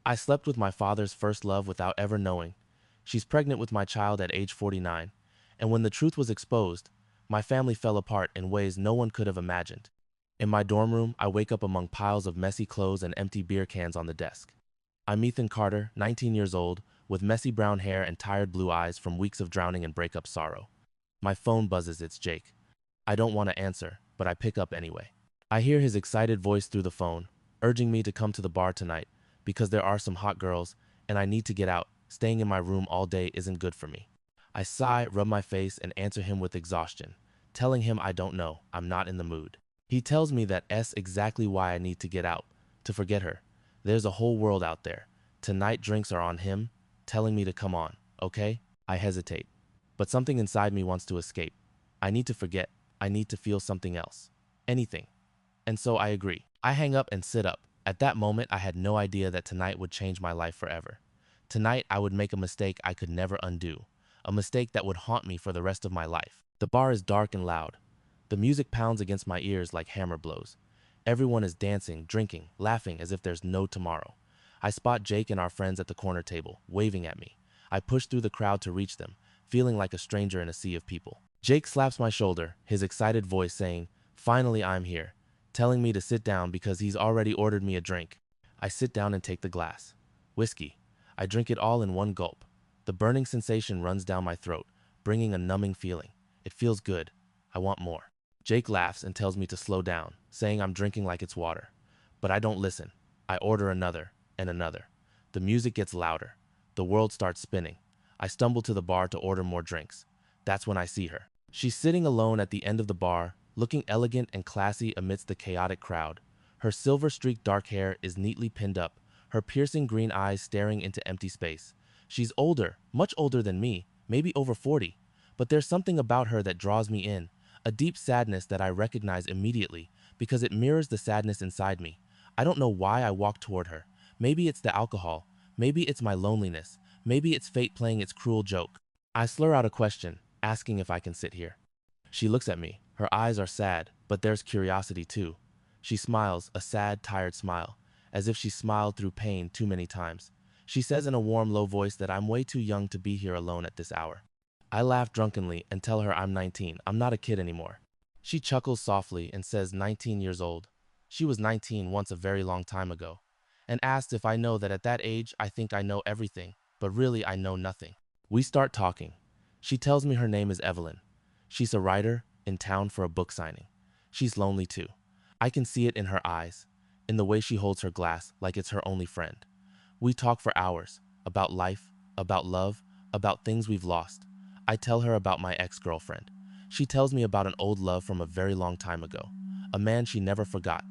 I slept with my father's first love without ever knowing. She's pregnant with my child at age 49. And when the truth was exposed, my family fell apart in ways no one could have imagined. In my dorm room, I wake up among piles of messy clothes and empty beer cans on the desk. I'm Ethan Carter, 19 years old, with messy brown hair and tired blue eyes from weeks of drowning in breakup sorrow. My phone buzzes, it's Jake. I don't want to answer, but I pick up anyway. I hear his excited voice through the phone, urging me to come to the bar tonight because there are some hot girls and I need to get out. Staying in my room all day isn't good for me. I sigh, rub my face, and answer him with exhaustion, telling him I don't know, I'm not in the mood. He tells me that's exactly why I need to get out, to forget her. There's a whole world out there. Tonight drinks are on him, telling me to come on, okay? I hesitate. But something inside me wants to escape. I need to forget. I need to feel something else. Anything. And so I agree. I hang up and sit up. At that moment, I had no idea that tonight would change my life forever. Tonight, I would make a mistake I could never undo. A mistake that would haunt me for the rest of my life. The bar is dark and loud. The music pounds against my ears like hammer blows. Everyone is dancing, drinking, laughing as if there's no tomorrow. I spot Jake and our friends at the corner table, waving at me. I push through the crowd to reach them, feeling like a stranger in a sea of people. Jake slaps my shoulder, his excited voice saying, "Finally, I'm here," telling me to sit down because he's already ordered me a drink. I sit down and take the glass. Whiskey. I drink it all in one gulp. The burning sensation runs down my throat, bringing a numbing feeling. It feels good. I want more. Jake laughs and tells me to slow down, saying I'm drinking like it's water. But I don't listen. I order another and another. The music gets louder. The world starts spinning. I stumble to the bar to order more drinks. That's when I see her. She's sitting alone at the end of the bar, looking elegant and classy amidst the chaotic crowd. Her silver-streaked dark hair is neatly pinned up, her piercing green eyes staring into empty space. She's older, much older than me, maybe over 40. But there's something about her that draws me in, a deep sadness that I recognize immediately because it mirrors the sadness inside me. I don't know why I walk toward her. Maybe it's the alcohol. Maybe it's my loneliness. Maybe it's fate playing its cruel joke. I slur out a question, asking if I can sit here. She looks at me. Her eyes are sad, but there's curiosity too. She smiles, a sad, tired smile, as if she smiled through pain too many times. She says in a warm, low voice that I'm way too young to be here alone at this hour. I laugh drunkenly and tell her I'm 19. I'm not a kid anymore. She chuckles softly and says 19 years old. She was 19 once a very long time ago, and asks if I know that at that age I think I know everything, but really I know nothing. We start talking. She tells me her name is Evelyn. She's a writer in town for a book signing. She's lonely too. I can see it in her eyes, in the way she holds her glass like it's her only friend. We talk for hours, about life, about love, about things we've lost. I tell her about my ex-girlfriend. She tells me about an old love from a very long time ago, a man she never forgot.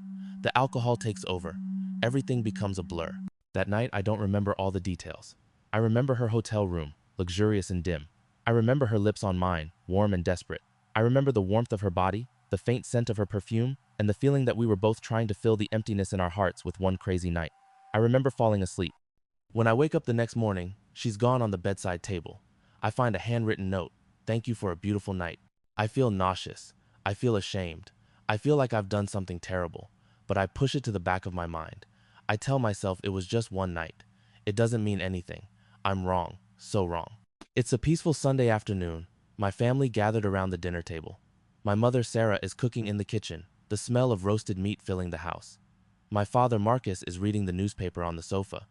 The alcohol takes over. Everything becomes a blur. That night, I don't remember all the details. I remember her hotel room, luxurious and dim. I remember her lips on mine, warm and desperate. I remember the warmth of her body, the faint scent of her perfume, and the feeling that we were both trying to fill the emptiness in our hearts with one crazy night. I remember falling asleep. When I wake up the next morning, she's gone on the bedside table. I find a handwritten note. "Thank you for a beautiful night." I feel nauseous. I feel ashamed. I feel like I've done something terrible, but I push it to the back of my mind. I tell myself it was just one night. It doesn't mean anything. I'm wrong, so wrong. It's a peaceful Sunday afternoon. My family gathered around the dinner table. My mother, Sarah, is cooking in the kitchen, the smell of roasted meat filling the house. My father, Marcus, is reading the newspaper on the sofa,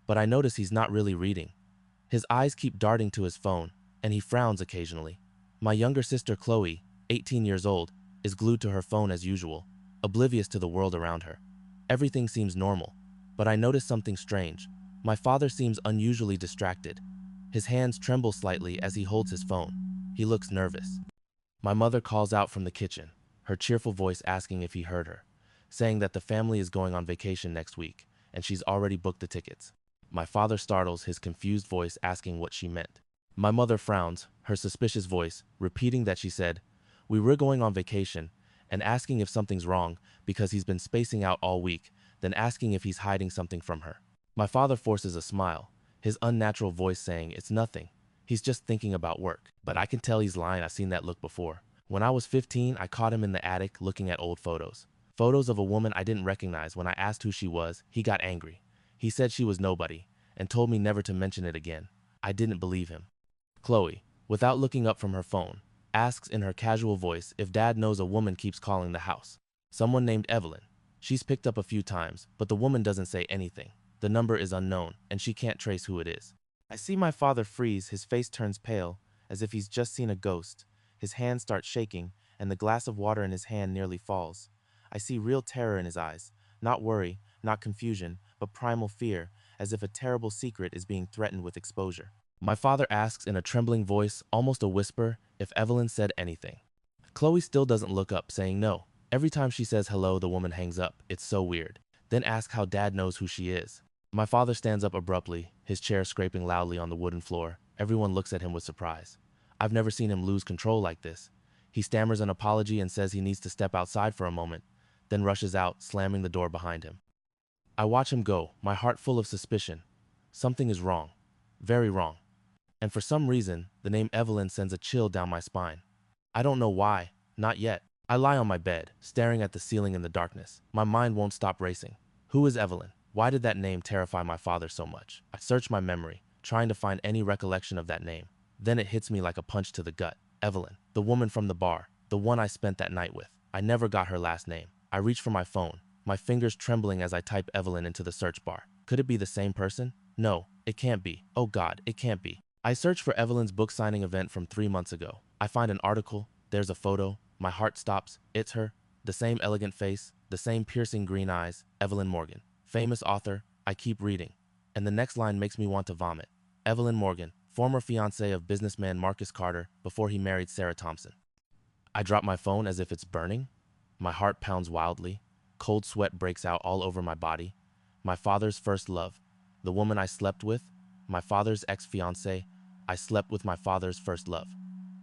but I notice he's not really reading. His eyes keep darting to his phone, and he frowns occasionally. My younger sister, Chloe, 18 years old, is glued to her phone as usual, oblivious to the world around her. Everything seems normal, but I notice something strange. My father seems unusually distracted. His hands tremble slightly as he holds his phone. He looks nervous. My mother calls out from the kitchen, her cheerful voice asking if he heard her, saying that the family is going on vacation next week, and she's already booked the tickets. My father startles, his confused voice asking what she meant. My mother frowns, her suspicious voice, repeating that she said, "We were going on vacation," and asking if something's wrong because he's been spacing out all week, then asking if he's hiding something from her. My father forces a smile, his unnatural voice saying, "It's nothing. He's just thinking about work." But I can tell he's lying. I've seen that look before. When I was 15, I caught him in the attic looking at old photos. Photos of a woman I didn't recognize. When I asked who she was, he got angry. He said she was nobody and told me never to mention it again. I didn't believe him. Chloe, without looking up from her phone, asks in her casual voice if Dad knows a woman keeps calling the house. Someone named Evelyn. She's picked up a few times, but the woman doesn't say anything. The number is unknown, and she can't trace who it is. I see my father freeze, his face turns pale, as if he's just seen a ghost. His hand starts shaking, and the glass of water in his hand nearly falls. I see real terror in his eyes, not worry, not confusion, but primal fear, as if a terrible secret is being threatened with exposure. My father asks in a trembling voice, almost a whisper, if Evelyn said anything. Chloe still doesn't look up, saying no. Every time she says hello, the woman hangs up. It's so weird. Then asks how Dad knows who she is. My father stands up abruptly, his chair scraping loudly on the wooden floor. Everyone looks at him with surprise. I've never seen him lose control like this. He stammers an apology and says he needs to step outside for a moment, then rushes out, slamming the door behind him. I watch him go, my heart full of suspicion. Something is wrong. Very wrong. And for some reason, the name Evelyn sends a chill down my spine. I don't know why, not yet. I lie on my bed, staring at the ceiling in the darkness. My mind won't stop racing. Who is Evelyn? Why did that name terrify my father so much? I search my memory, trying to find any recollection of that name. Then it hits me like a punch to the gut. Evelyn, the woman from the bar, the one I spent that night with. I never got her last name. I reach for my phone, my fingers trembling as I type Evelyn into the search bar. Could it be the same person? No, it can't be. Oh God, it can't be. I search for Evelyn's book signing event from 3 months ago. I find an article, there's a photo, my heart stops, it's her. The same elegant face, the same piercing green eyes, Evelyn Morgan. Famous author. I keep reading. And the next line makes me want to vomit. Evelyn Morgan, former fiancée of businessman Marcus Carter before he married Sarah Thompson. I drop my phone as if it's burning. My heart pounds wildly. Cold sweat breaks out all over my body. My father's first love. The woman I slept with. My father's ex-fiancée. I slept with my father's first love.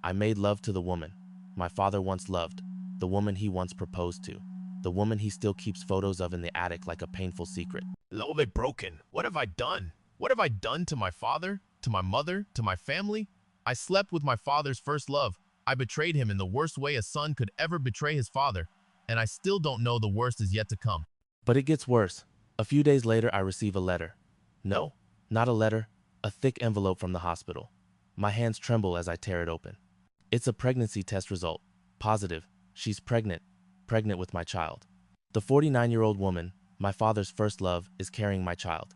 I made love to the woman my father once loved, the woman he once proposed to, the woman he still keeps photos of in the attic like a painful secret. Love it broken. What have I done? What have I done to my father, to my mother, to my family? I slept with my father's first love. I betrayed him in the worst way a son could ever betray his father, and I still don't know the worst is yet to come. But it gets worse. A few days later, I receive a letter. No, not a letter, a thick envelope from the hospital. My hands tremble as I tear it open. It's a pregnancy test result. Positive. She's pregnant with my child. The 49-year-old woman, my father's first love, is carrying my child.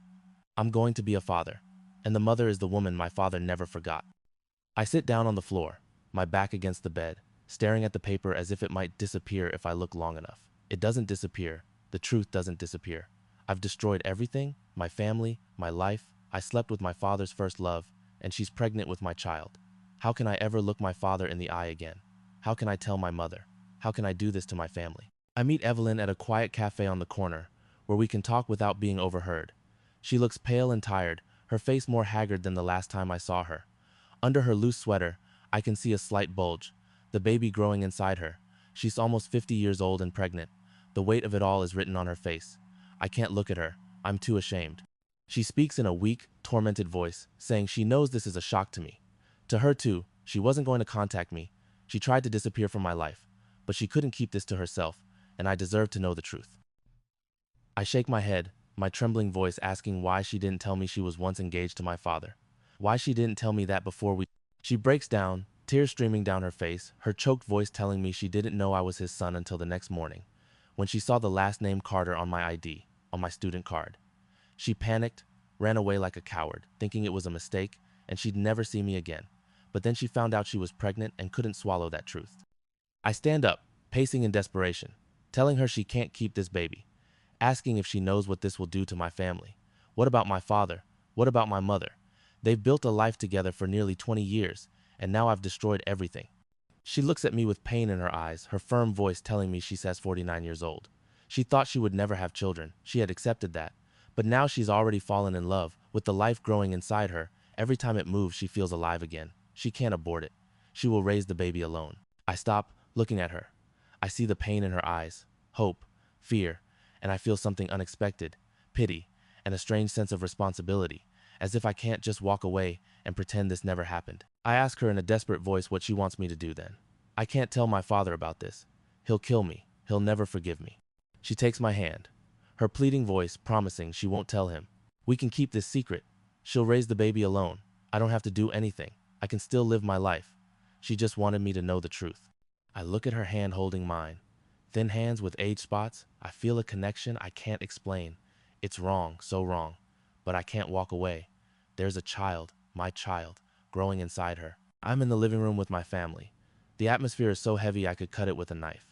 I'm going to be a father, and the mother is the woman my father never forgot. I sit down on the floor, my back against the bed, staring at the paper as if it might disappear if I look long enough. It doesn't disappear. The truth doesn't disappear. I've destroyed everything, my family, my life. I slept with my father's first love, and she's pregnant with my child. How can I ever look my father in the eye again? How can I tell my mother? How can I do this to my family? I meet Evelyn at a quiet cafe on the corner, where we can talk without being overheard. She looks pale and tired, her face more haggard than the last time I saw her. Under her loose sweater, I can see a slight bulge, the baby growing inside her. She's almost 50 years old and pregnant. The weight of it all is written on her face. I can't look at her. I'm too ashamed. She speaks in a weak, tormented voice, saying she knows this is a shock to me. To her too, she wasn't going to contact me. She tried to disappear from my life, but she couldn't keep this to herself, and I deserve to know the truth. I shake my head, my trembling voice asking why she didn't tell me she was once engaged to my father. Why she didn't tell me that before we... She breaks down, tears streaming down her face, her choked voice telling me she didn't know I was his son until the next morning, when she saw the last name Carter on my ID, on my student card. She panicked, ran away like a coward, thinking it was a mistake, and she'd never see me again. But then she found out she was pregnant and couldn't swallow that truth. I stand up, pacing in desperation, telling her she can't keep this baby, asking if she knows what this will do to my family. What about my father? What about my mother? They've built a life together for nearly 20 years, and now I've destroyed everything. She looks at me with pain in her eyes, her firm voice telling me she's 49 years old. She thought she would never have children. She had accepted that. But now she's already fallen in love, with the life growing inside her. Every time it moves, she feels alive again. She can't abort it. She will raise the baby alone. I stop, looking at her. I see the pain in her eyes, hope, fear, and I feel something unexpected, pity, and a strange sense of responsibility, as if I can't just walk away and pretend this never happened. I ask her in a desperate voice what she wants me to do then. I can't tell my father about this. He'll kill me. He'll never forgive me. She takes my hand, her pleading voice promising she won't tell him. We can keep this secret. She'll raise the baby alone. I don't have to do anything. I can still live my life. She just wanted me to know the truth. I look at her hand holding mine. Thin hands with age spots. I feel a connection I can't explain. It's wrong, so wrong. But I can't walk away. There's a child, my child, growing inside her. I'm in the living room with my family. The atmosphere is so heavy I could cut it with a knife.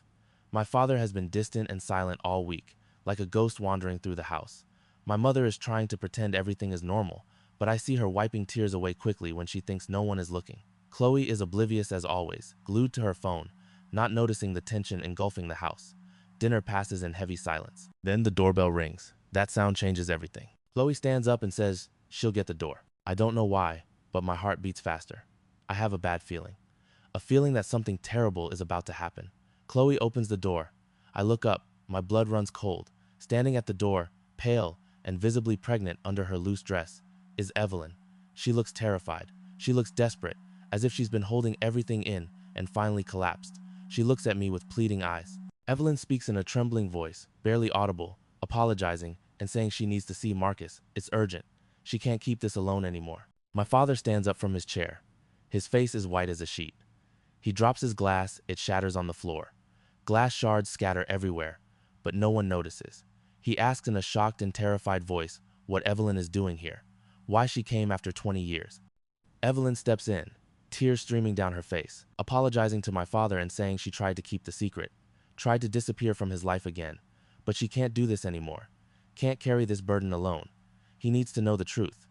My father has been distant and silent all week, like a ghost wandering through the house. My mother is trying to pretend everything is normal, but I see her wiping tears away quickly when she thinks no one is looking. Chloe is oblivious as always, glued to her phone, not noticing the tension engulfing the house. Dinner passes in heavy silence. Then the doorbell rings. That sound changes everything. Chloe stands up and says she'll get the door. I don't know why, but my heart beats faster. I have a bad feeling. A feeling that something terrible is about to happen. Chloe opens the door. I look up. My blood runs cold. Standing at the door, pale and visibly pregnant under her loose dress, is Evelyn. She looks terrified. She looks desperate, as if she's been holding everything in and finally collapsed. She looks at me with pleading eyes. Evelyn speaks in a trembling voice, barely audible, apologizing and saying she needs to see Marcus. It's urgent. She can't keep this alone anymore. My father stands up from his chair. His face is white as a sheet. He drops his glass, it shatters on the floor. Glass shards scatter everywhere, but no one notices. He asks in a shocked and terrified voice what Evelyn is doing here, why she came after 20 years. Evelyn steps in, tears streaming down her face, apologizing to my father and saying she tried to keep the secret, tried to disappear from his life again, but she can't do this anymore, can't carry this burden alone. He needs to know the truth.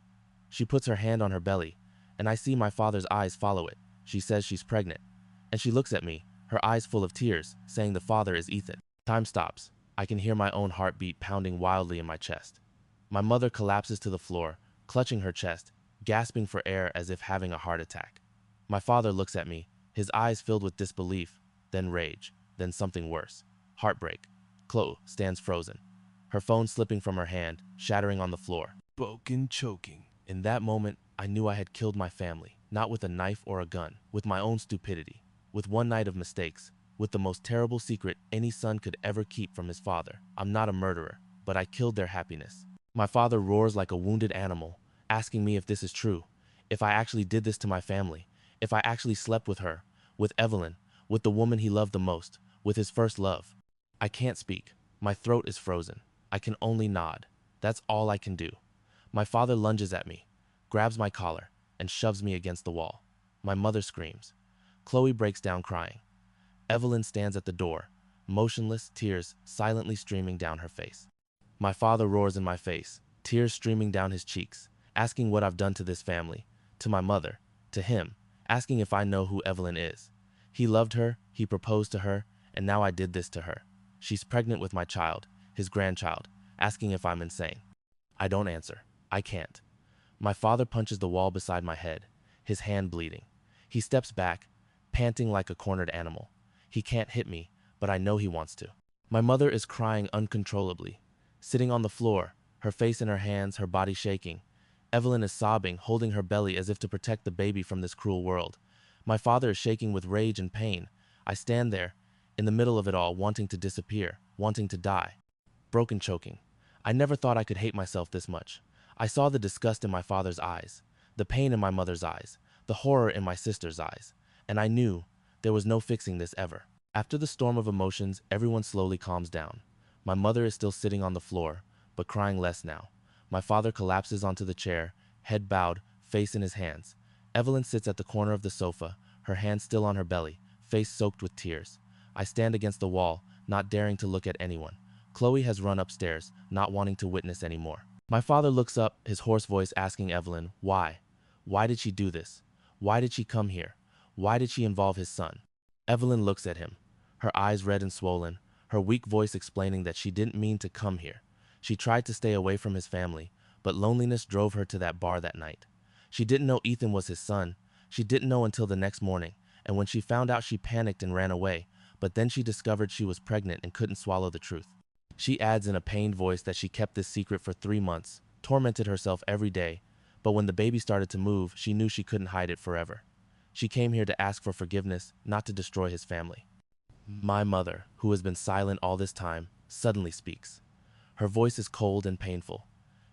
She puts her hand on her belly, and I see my father's eyes follow it. She says she's pregnant, and she looks at me, her eyes full of tears, saying the father is Ethan. Time stops. I can hear my own heartbeat pounding wildly in my chest. My mother collapses to the floor, clutching her chest, gasping for air as if having a heart attack. My father looks at me, his eyes filled with disbelief, then rage, then something worse. Heartbreak. Chloe stands frozen, her phone slipping from her hand, shattering on the floor. Spoken choking. In that moment, I knew I had killed my family, not with a knife or a gun, with my own stupidity, with one night of mistakes, with the most terrible secret any son could ever keep from his father. I'm not a murderer, but I killed their happiness. My father roars like a wounded animal, asking me if this is true, if I actually did this to my family, if I actually slept with her, with Evelyn, with the woman he loved the most, with his first love. I can't speak. My throat is frozen. I can only nod. That's all I can do. My father lunges at me, grabs my collar, and shoves me against the wall. My mother screams. Chloe breaks down crying. Evelyn stands at the door, motionless, tears silently streaming down her face. My father roars in my face, tears streaming down his cheeks, asking what I've done to this family, to my mother, to him, asking if I know who Evelyn is. He loved her, he proposed to her, and now I did this to her. She's pregnant with my child, his grandchild, asking if I'm insane. I don't answer. I can't. My father punches the wall beside my head, his hand bleeding. He steps back, panting like a cornered animal. He can't hit me, but I know he wants to. My mother is crying uncontrollably, sitting on the floor, her face in her hands, her body shaking. Evelyn is sobbing, holding her belly as if to protect the baby from this cruel world. My father is shaking with rage and pain. I stand there, in the middle of it all, wanting to disappear, wanting to die. Broken choking. I never thought I could hate myself this much. I saw the disgust in my father's eyes, the pain in my mother's eyes, the horror in my sister's eyes, and I knew there was no fixing this ever. After the storm of emotions, everyone slowly calms down. My mother is still sitting on the floor, but crying less now. My father collapses onto the chair, head bowed, face in his hands. Evelyn sits at the corner of the sofa, her hand still on her belly, face soaked with tears. I stand against the wall, not daring to look at anyone. Chloe has run upstairs, not wanting to witness anymore. My father looks up, his hoarse voice asking Evelyn, why? Why did she do this? Why did she come here? Why did she involve his son? Evelyn looks at him, her eyes red and swollen, her weak voice explaining that she didn't mean to come here. She tried to stay away from his family, but loneliness drove her to that bar that night. She didn't know Ethan was his son. She didn't know until the next morning, and when she found out, she panicked and ran away, but then she discovered she was pregnant and couldn't swallow the truth. She adds in a pained voice that she kept this secret for 3 months, tormented herself every day, but when the baby started to move, she knew she couldn't hide it forever. She came here to ask for forgiveness, not to destroy his family. My mother, who has been silent all this time, suddenly speaks. Her voice is cold and painful.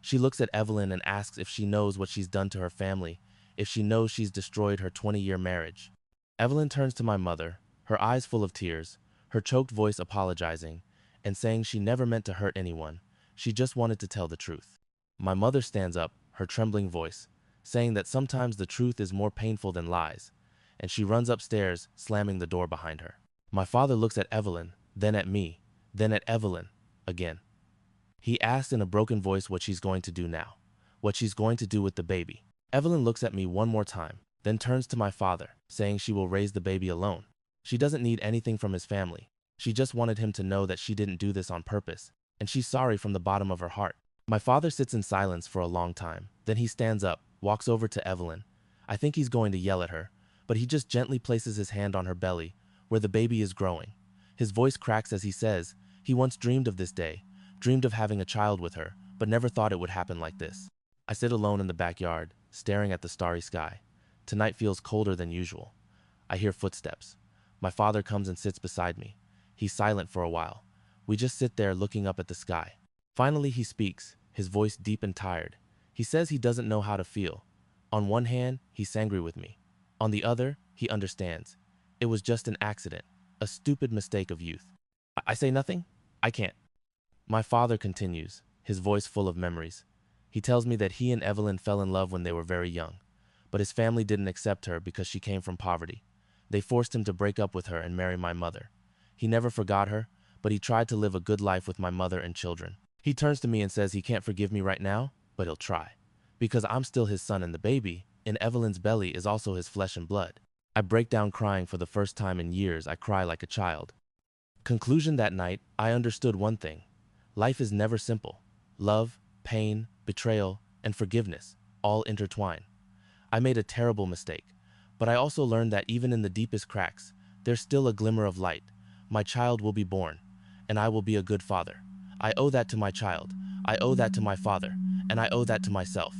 She looks at Evelyn and asks if she knows what she's done to her family, if she knows she's destroyed her 20-year marriage. Evelyn turns to my mother, her eyes full of tears, her choked voice apologizing, and saying she never meant to hurt anyone, she just wanted to tell the truth. My mother stands up, her trembling voice, saying that sometimes the truth is more painful than lies, and she runs upstairs, slamming the door behind her. My father looks at Evelyn, then at me, then at Evelyn, again. He asks in a broken voice what she's going to do now, what she's going to do with the baby. Evelyn looks at me one more time, then turns to my father, saying she will raise the baby alone. She doesn't need anything from his family. She just wanted him to know that she didn't do this on purpose, and she's sorry from the bottom of her heart. My father sits in silence for a long time. Then he stands up, walks over to Evelyn. I think he's going to yell at her, but he just gently places his hand on her belly, where the baby is growing. His voice cracks as he says, he once dreamed of this day, dreamed of having a child with her, but never thought it would happen like this. I sit alone in the backyard, staring at the starry sky. Tonight feels colder than usual. I hear footsteps. My father comes and sits beside me. He's silent for a while. We just sit there looking up at the sky. Finally he speaks, his voice deep and tired. He says he doesn't know how to feel. On one hand, he's angry with me. On the other, he understands. It was just an accident, a stupid mistake of youth. I say nothing? I can't. My father continues, his voice full of memories. He tells me that he and Evelyn fell in love when they were very young, but his family didn't accept her because she came from poverty. They forced him to break up with her and marry my mother. He never forgot her, but he tried to live a good life with my mother and children. He turns to me and says he can't forgive me right now, but he'll try. Because I'm still his son and the baby, in Evelyn's belly is also his flesh and blood. I break down crying for the first time in years. I cry like a child. Conclusion: that night, I understood one thing. Life is never simple. Love, pain, betrayal, and forgiveness all intertwine. I made a terrible mistake, but I also learned that even in the deepest cracks, there's still a glimmer of light. My child will be born, and I will be a good father. I owe that to my child. I owe that to my father, and I owe that to myself.